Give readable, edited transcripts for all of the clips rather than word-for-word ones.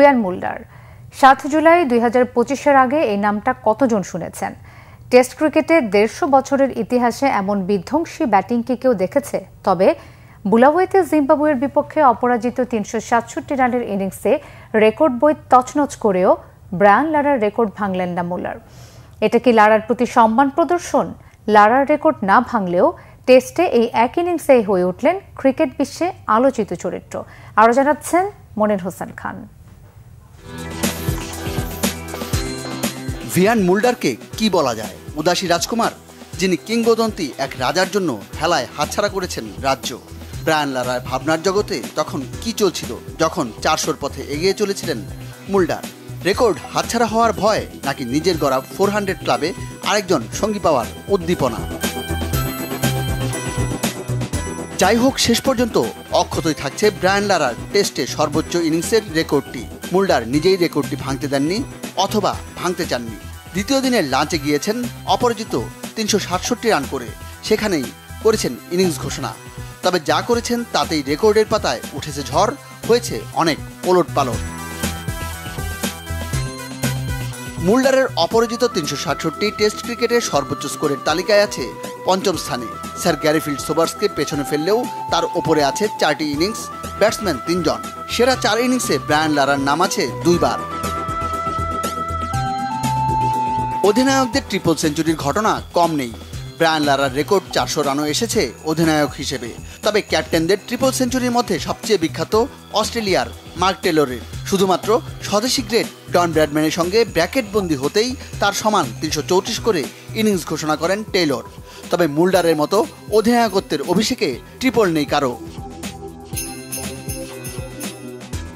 ইয়ান Mulder. ৭ July ২০২৫-এর আগে এই নামটা কতজন শুনেছেন? টেস্ট ক্রিকেটে ১৫০ বছরের ইতিহাসে এমন বিধ্বংসী ব্যাটিং কি কেউ দেখেছে? তবে বুলাওয়েতে জিম্বাবুয়ের বিপক্ষে অপরাজিত ৩৬৭ রানের ইনিংসে রেকর্ড বই তছনছ করেও ব্রায়ান লারার রেকর্ড ভাঙলেন না মুলার। এটা কি লারার প্রতি সম্মান প্রদর্শন? লারার রেকর্ড না ভাঙলেও টেস্টে এই এক ইনিংসেই হয়ে উঠলেন ক্রিকেট বিশ্বে আলোচিত চরিত্র। আরও জানাচ্ছেন মনির হোসেন খান। ভিয়ান মুল্ডারকে কি বলা যায়? উদাসী রাজকুমার, যিনি কিংবদন্তি এক রাজার জন্য হেলায় হাতছাড়া করেছেন রাজ্য। ব্রায়ান লারার ভাবনার জগতে তখন কি চলছিল যখন ৪০০-র পথে এগিয়ে চলেছিলেন মুল্ডার? রেকর্ড হাতছাড়া হওয়ার ভয়, নাকি নিজের গড়া 400 ক্লাবে আরেকজন সঙ্গী পাওয়ার উদ্দীপনা? যাই হোক, শেষ পর্যন্ত অক্ষতই থাকছে ব্রায়ান লারার টেস্টে সর্বোচ্চ ইনিংসের রেকর্ডটি। মুল্ডার নিজেই রেকর্ডটি ভাঙতে দেননি অথবা ভাঙতে চাননি। দ্বিতীয় দিনের লাঞ্চে গিয়েছেন অপরাজিত ৩৬৭ রান করে, সেখানেই করেছেন ইনিংস ঘোষণা। তবে যা করেছেন তাতেই রেকর্ডের পাতায় উঠেছে ঝড়, হয়েছে অনেক ওলটপালট। মুল্ডারের অপরাজিত ৩৬৭ টেস্ট ক্রিকেটের সর্বোচ্চ স্কোরের তালিকায় আছে পঞ্চম স্থানে। স্যার গ্যারিফিল্ড সোবার্সকে পেছনে ফেললেও তার ওপরে আছে 4টি ইনিংস, ব্যাটসম্যান 3 জন। সেরা 4 ইনিংসে ব্রায়ান লারার নাম আছে 2 বার। অধিনায়কদের ট্রিপল সেঞ্চুরির ঘটনা কম নেই। ব্রায়ান লারার রেকর্ড ৪০০ রানও এসেছে অধিনায়ক হিসেবে। তবে ক্যাপ্টেনদের ট্রিপল সেঞ্চুরির মধ্যে সবচেয়ে বিখ্যাত অস্ট্রেলিয়ার মার্ক টেলরের। শুধুমাত্র স্বদেশি গ্রেট ডন ব্র্যাডম্যানের সঙ্গে ব্র্যাকেটবন্দি হতেই তার সমান ৩৩৪ করে ইনিংস ঘোষণা করেন টেলর। তবে মুল্ডারের মতো অধিনায়কত্বের অভিষেকে ট্রিপল নেই কারো।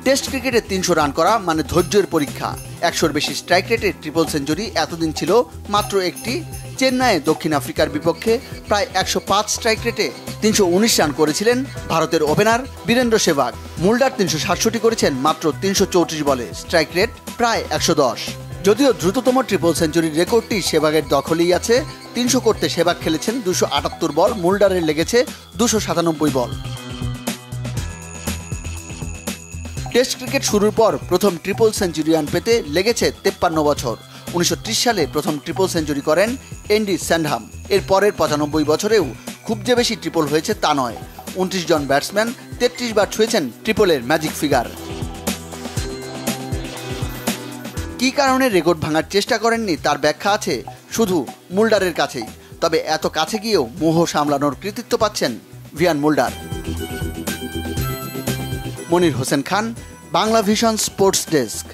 টেস্ট ক্রিকেটে ৩০০ রান করা মানে ধৈর্যের পরীক্ষা। ১০০-র বেশি স্ট্রাইক রেটের ট্রিপল সেঞ্চুরি এতদিন ছিল মাত্র একটি। চেন্নাইয়ে দক্ষিণ আফ্রিকার বিপক্ষে প্রায় ১০৫ স্ট্রাইক রেটে ৩১৯ রান করেছিলেন ভারতের ওপেনার বীরেন্দ্র সেহবাগ। মুল্ডার ৩৬৭ করেছেন মাত্র ৩৩৪ বলে, স্ট্রাইক রেট প্রায় ১১০। যদিও দ্রুততম ট্রিপল সেঞ্চুরির রেকর্ডটি সেহবাগের দখলেই আছে। ৩০০ করতে সেহবাগ খেলেছেন ২৭৮ বল, মুল্ডারের লেগেছে ২৯৭ বল। টেস্ট ক্রিকেট শুরুর পর প্রথম ট্রিপল সেঞ্চুরিয়ান পেতে লেগেছে ৫৩ বছর। ১৯৩০ সালে প্রথম ট্রিপল সেঞ্চুরি করেন এন্ডি স্যান্ডহাম। এর পরের ৯৫ বছরেও খুব যে বেশি ট্রিপল হয়েছে তা নয়। ২৯ জন ব্যাটসম্যান ৩৩ বার ছুঁয়েছেন ট্রিপলের ম্যাজিক ফিগার। কী কারণে রেকর্ড ভাঙার চেষ্টা করেননি তার ব্যাখ্যা আছে শুধু মুল্ডারের কাছেই। তবে এত কাছে গিয়েও মোহ সামলানোর কৃতিত্ব পাচ্ছেন ভিয়ান Mulder. Monir Hossain Khan, Bangla vision sports desk.